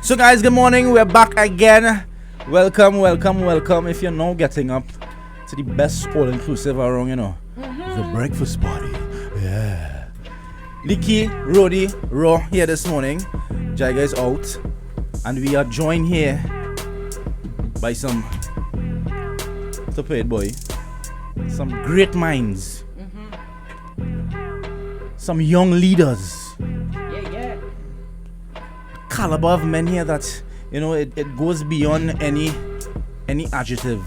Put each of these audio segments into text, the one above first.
So guys, good morning. We're back again. Welcome. If you're now getting up to the best all-inclusive around, the breakfast party. Yeah. Nikki, Rody, Raw here this morning. Jaiga is out. And we are joined here by some great minds. Some young leaders. Yeah. Caliber of men here that it goes beyond any adjective.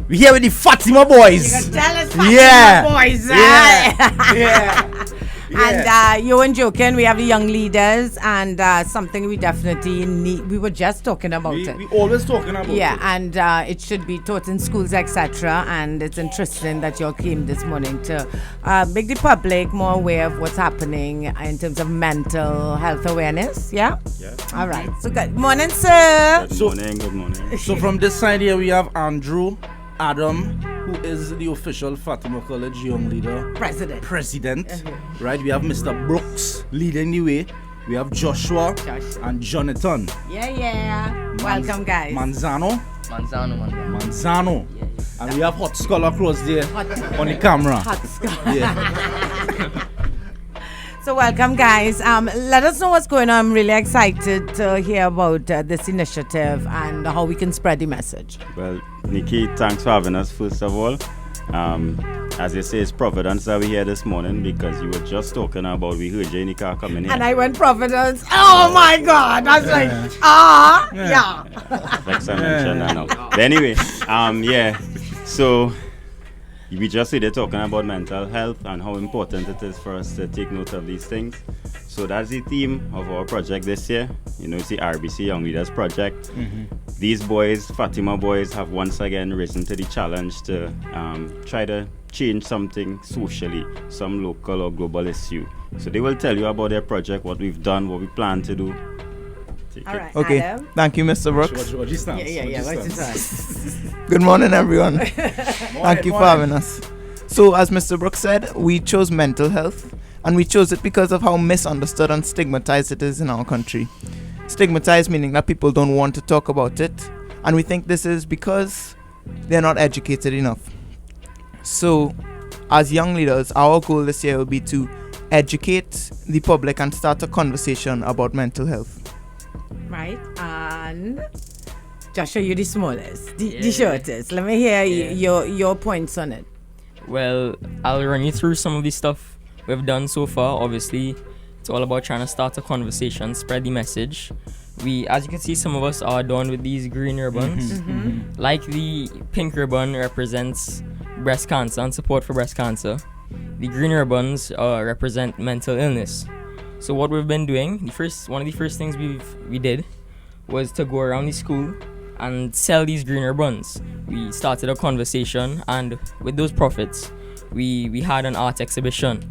We here with the Fatima boys. You can tell us Fatima boys. Yeah. And you weren't joking. We have the young leaders, and something we definitely need. We were just talking about it. We always talking about it. Yeah, and it should be taught in schools, etc. And it's interesting that you all came this morning to make the public more aware of what's happening in terms of mental health awareness. Yeah. All right. So good morning, sir. Good morning. So from this side here, we have Andrew Adam, who is the official Fatima College Young Leader President. Right? We have Mr. Brooks leading the way. We have Joshua and Jonathan. Yeah. Welcome, guys. Manzano. Yeah. And we have Hot Skull across there on the camera. Hot Skull. Yeah. So welcome, guys. Let us know what's going on. I'm really excited to hear about this initiative and how we can spread the message. Well, Nikki, thanks for having us, first of all. As you say, it's Providence that we're here this morning because you were just talking about we heard you in the car coming here. And I went Providence. Oh my God. I was yeah. Like I mentioned that now. But anyway, so we just see they're talking about mental health and how important it is for us to take note of these things. So that's the theme of our project this year. It's the RBC Young Leaders Project. These boys, Fatima boys, have once again risen to the challenge to try to change something socially, some local or global issue. So they will tell you about their project, what we've done, what we plan to do. All right, okay. Adam. Thank you, Mr. Brooks. What you Yeah. What's his Good morning, everyone. Thank you for having us. So, as Mr. Brooks said, we chose mental health, and we chose it because of how misunderstood and stigmatized it is in our country. Stigmatized meaning that people don't want to talk about it, and we think this is because they're not educated enough. So, as young leaders, our goal this year will be to educate the public and start a conversation about mental health. Right, and Joshua, you're the smallest, the shortest. Let me hear your points on it. Well, I'll run you through some of the stuff we've done so far. Obviously, it's all about trying to start a conversation, spread the message. As you can see, some of us are done with these green ribbons. Like the pink ribbon represents breast cancer and support for breast cancer. The green ribbons represent mental illness. So what we've been doing, one of the first things we did was to go around the school and sell these green ribbons. We started a conversation, and with those profits, we had an art exhibition.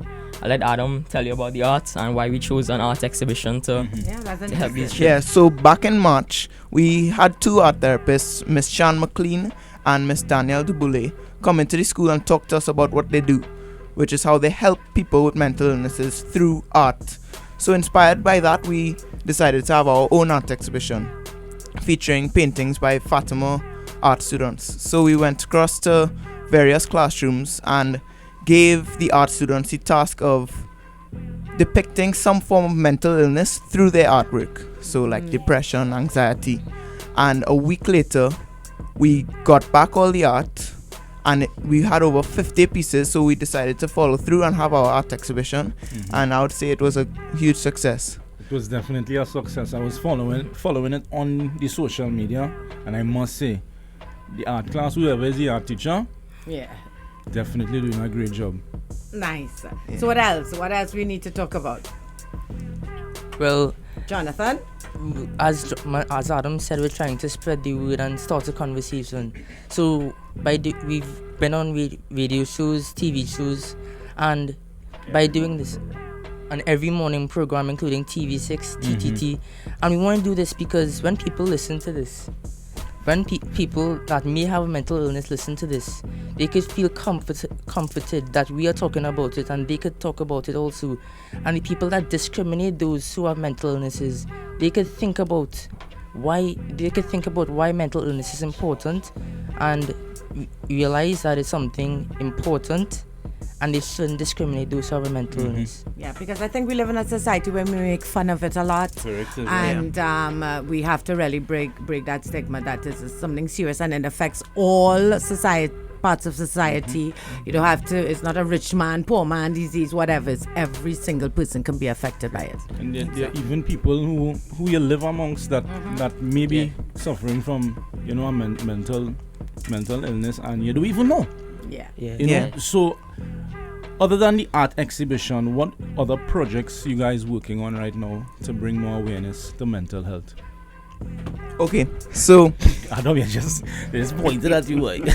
I'll let Adam tell you about the art and why we chose an art exhibition to help these children. Yeah, so back in March, we had two art therapists, Miss Shan McLean and Miss Danielle Duboulay, come into the school and talk to us about what they do, which is how they help people with mental illnesses through art. So inspired by that, we decided to have our own art exhibition featuring paintings by Fatima art students. So we went across to various classrooms and gave the art students the task of depicting some form of mental illness through their artwork. So like depression, anxiety. And a week later, we got back all the art, and we had over 50 pieces, so we decided to follow through and have our art exhibition. And I would say it was a huge success. It was definitely a success. I was following it on the social media, and I must say, the art class, whoever is the art teacher, definitely doing a great job. Nice. So what else? What else we need to talk about? Well, Jonathan? As Adam said, we're trying to spread the word and start a conversation. So we've been on radio shows, TV shows, and by doing this, an every morning program including TV6, TTT, and we want to do this because when people listen to this, when people that may have a mental illness listen to this, they could feel comforted that we are talking about it, and they could talk about it also. And the people that discriminate those who have mental illnesses, they could think about why mental illness is important, and realize that it's something important, and they shouldn't discriminate those who have a mental illness. Yeah, because I think we live in a society where we make fun of it a lot. Correct. And we have to really break that stigma that this is something serious and it affects all parts of society. You don't have to, it's not a rich man, poor man disease, whatever. It's every single person can be affected by it. And there are even people who you live amongst that may be suffering from, a mental illness, and you don't even know. Yeah. You know? So, other than the art exhibition, what other projects you guys working on right now to bring more awareness to mental health? Okay, so I know they just pointed at you.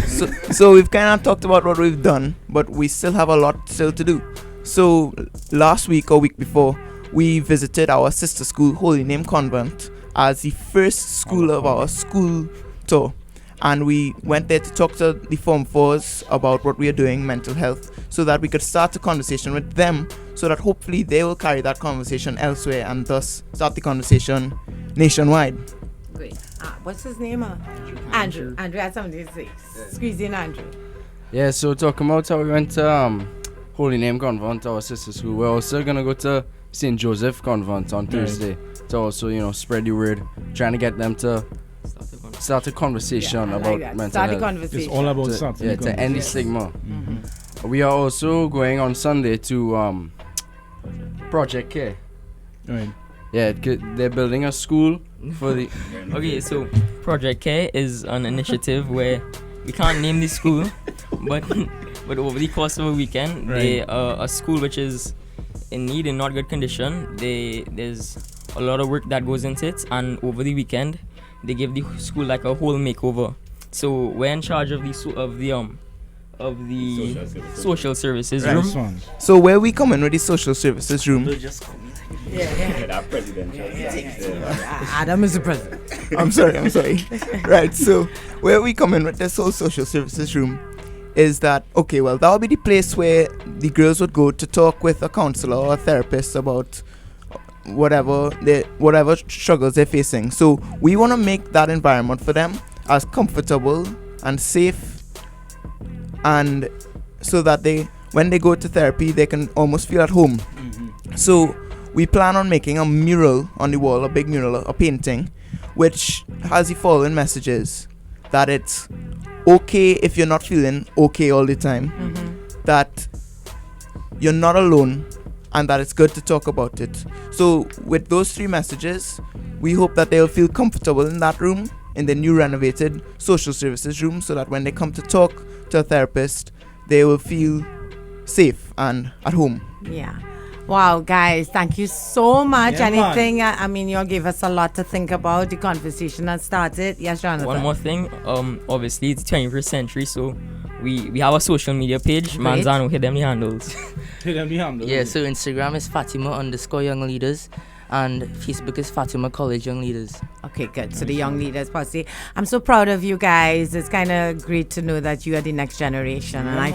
so we've kind of talked about what we've done, but we still have a lot still to do. So last week or week before, we visited our sister school, Holy Name Convent, as the first school of our school tour. And we went there to talk to the Form 4s about what we are doing, mental health, so that we could start a conversation with them, so that hopefully they will carry that conversation elsewhere and thus start the conversation nationwide. Great. What's his name? Andrew. Andrew has something to say. Squeeze in, Andrew. Yeah, so talking about how we went to Holy Name Convent, our sister school, we're also going to go to St. Joseph Convent on Thursday to also, spread the word, trying to get them to start a conversation about mental start health. a conversation. It's all about starting the to end the stigma. Mm-hmm. We are also going on Sunday to Project Care. Right. Yeah, they're building a school for the... Okay, so Project Care is an initiative where we can't name the school, but over the course of a weekend, they are a school which is in need, in not good condition. There's a lot of work that goes into it, and over the weekend, they give the school like a whole makeover. So we're in charge of the social services room. So where we come in with the social services room? Adam is the president. I'm sorry. Right, so where we come in with this whole social services room is that, okay, well, that would be the place where the girls would go to talk with a counselor or a therapist about whatever struggles they're facing. So we want to make that environment for them as comfortable and safe, and so that when they go to therapy, they can almost feel at home. So we plan on making a mural on the wall, a big mural, a painting, which has the following messages: that it's okay if you're not feeling okay all the time, that you're not alone, and that it's good to talk about it. So with those three messages, we hope that they'll feel comfortable in that room, in the new renovated social services room, so that when they come to talk to a therapist, they will feel safe and at home. Yeah. Wow, guys, thank you so much. Yeah, Anything? I mean, you gave us a lot to think about. The conversation has started. Yes, Jonathan. One more thing. Obviously, it's 21st century, so we have a social media page. Great. Manzano, hit them the handles. Yeah, so Instagram is Fatima_Young Leaders, and Facebook is Fatima College Young Leaders. Okay, good. So the Young Leaders Posse. I'm so proud of you guys. It's kind of great to know that you are the next generation, and I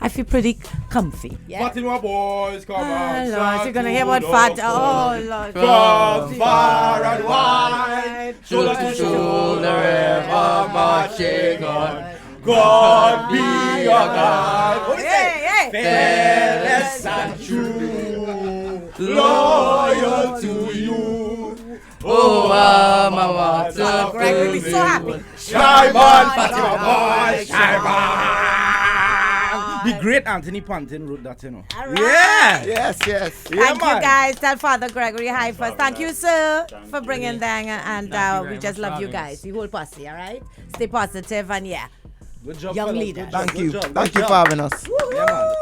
feel pretty comfy. Yeah. Fatima boys, come on. Lord, so you're gonna hear about Fat. Oh Lord. From far and wide, shoulder to shoulder, ever marching on. God be your God. Hey. Fearless and true, loyal to you. Oh, Mama, Greg will be so happy. Shine on, Fatima boy, shine on. The great Anthony Pantin wrote that, All right. Yeah. Yes. Thank you guys. Tell Father Gregory hi first. Thank you, sir, for bringing them, and we just love you guys. The whole posse, all right? Stay positive, and yeah. Good job, Young fellas. leader. Good job, Thank you. good job, Thank good you for job. having us. Yeah, man.